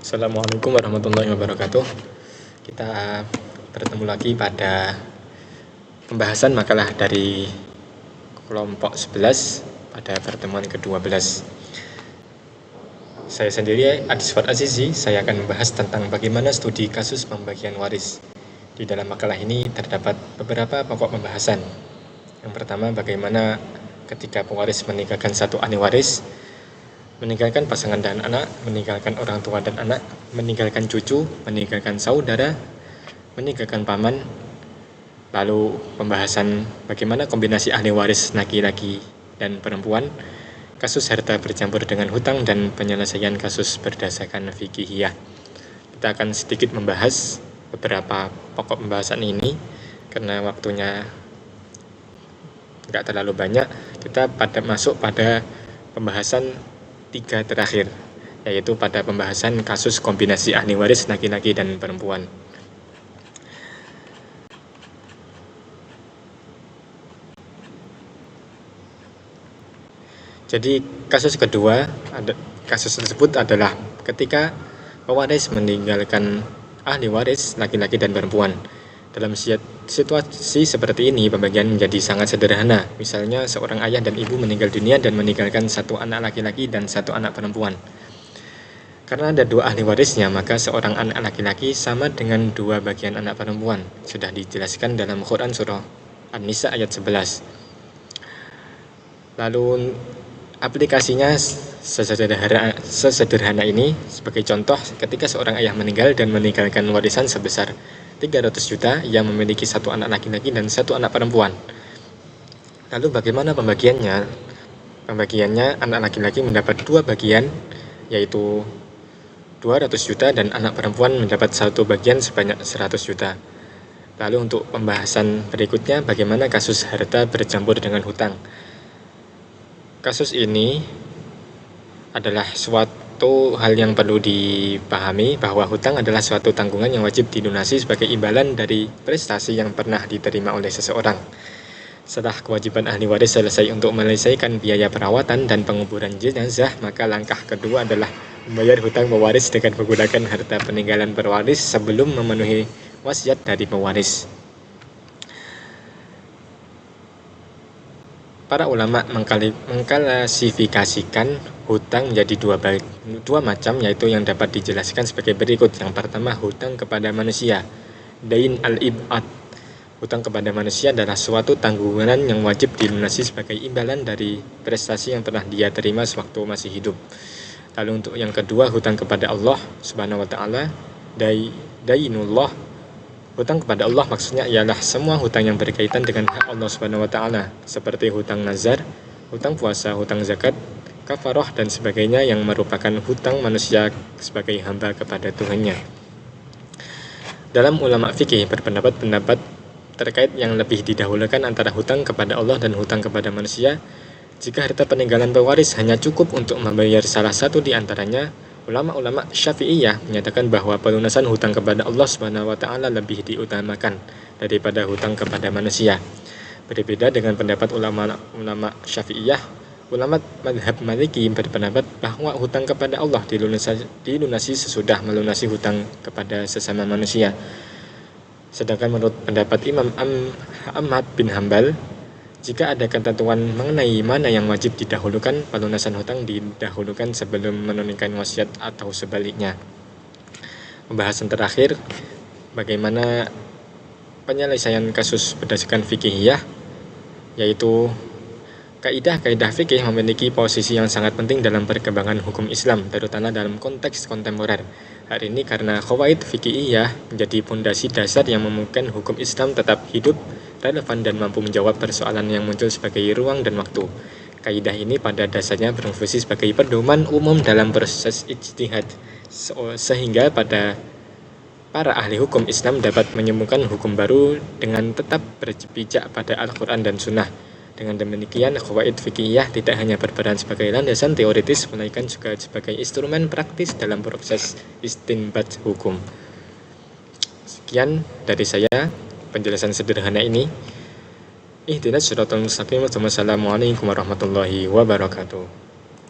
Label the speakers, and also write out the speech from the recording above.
Speaker 1: Assalamualaikum warahmatullahi wabarakatuh. Kita bertemu lagi pada pembahasan makalah dari kelompok 11 pada pertemuan ke-12. Saya sendiri, Adiswar Azizi, saya akan membahas tentang bagaimana studi kasus pembagian waris. Di dalam makalah ini terdapat beberapa pokok pembahasan. Yang pertama, bagaimana ketika pewaris meninggalkan satu ahli waris, meninggalkan pasangan dan anak, meninggalkan orang tua dan anak, meninggalkan cucu, meninggalkan saudara, meninggalkan paman. Lalu pembahasan bagaimana kombinasi ahli waris laki-laki dan perempuan, kasus harta bercampur dengan hutang, dan penyelesaian kasus berdasarkan fikihiyah. Kita akan sedikit membahas beberapa pokok pembahasan ini karena waktunya nggak terlalu banyak. Kita masuk pada pembahasan 3 terakhir, yaitu pada pembahasan kasus kombinasi ahli waris laki-laki dan perempuan. Jadi kasus kedua, kasus tersebut adalah ketika pewaris meninggalkan ahli waris laki-laki dan perempuan. Dalam situasi seperti ini, pembagian menjadi sangat sederhana. Misalnya, seorang ayah dan ibu meninggal dunia dan meninggalkan satu anak laki-laki dan satu anak perempuan. Karena ada 2 ahli warisnya, maka seorang anak laki-laki sama dengan 2 bagian anak perempuan. Sudah dijelaskan dalam Quran surah An-Nisa ayat 11. Lalu aplikasinya sesederhana ini. Sebagai contoh, ketika seorang ayah meninggal dan meninggalkan warisan sebesar 300 juta, yang memiliki satu anak laki-laki dan satu anak perempuan. Lalu bagaimana pembagiannya? Pembagiannya, anak laki-laki mendapat 2 bagian, yaitu 200 juta, dan anak perempuan mendapat 1 bagian sebanyak 100 juta. Lalu untuk pembahasan berikutnya, bagaimana kasus harta bercampur dengan hutang. Kasus ini adalah suatu hal yang perlu dipahami, bahwa hutang adalah suatu tanggungan yang wajib dilunasi sebagai imbalan dari prestasi yang pernah diterima oleh seseorang. Setelah kewajiban ahli waris selesai untuk menyelesaikan biaya perawatan dan penguburan jenazah, maka langkah kedua adalah membayar hutang pewaris dengan menggunakan harta peninggalan pewaris sebelum memenuhi wasiat dari pewaris. Para ulama mengklasifikasikan hutang menjadi dua macam, yaitu yang dapat dijelaskan sebagai berikut. Yang pertama, hutang kepada manusia, dain al-ibad. Hutang kepada manusia adalah suatu tanggungan yang wajib dilunasi sebagai imbalan dari prestasi yang pernah dia terima sewaktu masih hidup. Lalu untuk yang kedua, hutang kepada Allah Subhanahu wa taala, dainullah. Hutang kepada Allah maksudnya ialah semua hutang yang berkaitan dengan hak Allah Subhanahu wa taala, seperti hutang nazar, hutang puasa, hutang zakat, kafarah, dan sebagainya, yang merupakan hutang manusia sebagai hamba kepada Tuhannya. Dalam ulama fikih berpendapat terkait yang lebih didahulukan antara hutang kepada Allah dan hutang kepada manusia. Jika harta peninggalan pewaris hanya cukup untuk membayar salah satu di antaranya, ulama-ulama Syafi'iyah menyatakan bahwa pelunasan hutang kepada Allah Subhanahu wa taala lebih diutamakan daripada hutang kepada manusia. Berbeda dengan pendapat ulama Syafi'iyah, ulama mazhab Maliki berpendapat bahwa hutang kepada Allah dilunasi sesudah melunasi hutang kepada sesama manusia. Sedangkan menurut pendapat Imam Ahmad bin Hambal, jika ada ketentuan mengenai mana yang wajib didahulukan, pelunasan hutang didahulukan sebelum menunaikan wasiat atau sebaliknya. Pembahasan terakhir, bagaimana penyelesaian kasus berdasarkan fikihiyah, yaitu kaidah-kaidah fikih memiliki posisi yang sangat penting dalam perkembangan hukum Islam, terutama dalam konteks kontemporer. Hari ini karena qawaid fikihiyah menjadi pondasi dasar yang memungkinkan hukum Islam tetap hidup, relevan, dan mampu menjawab persoalan yang muncul sebagai ruang dan waktu. Kaidah ini pada dasarnya berfungsi sebagai pedoman umum dalam proses ijtihad, sehingga para ahli hukum Islam dapat menemukan hukum baru dengan tetap berpijak pada Al-Quran dan Sunnah. Dengan demikian, qawaid fikihiyah tidak hanya berperan sebagai landasan teoritis, melainkan juga sebagai instrumen praktis dalam proses istinbat hukum. Sekian dari saya penjelasan sederhana ini. Ihdinas siratal mustaqim. Wassalamualaikum warahmatullahi wabarakatuh.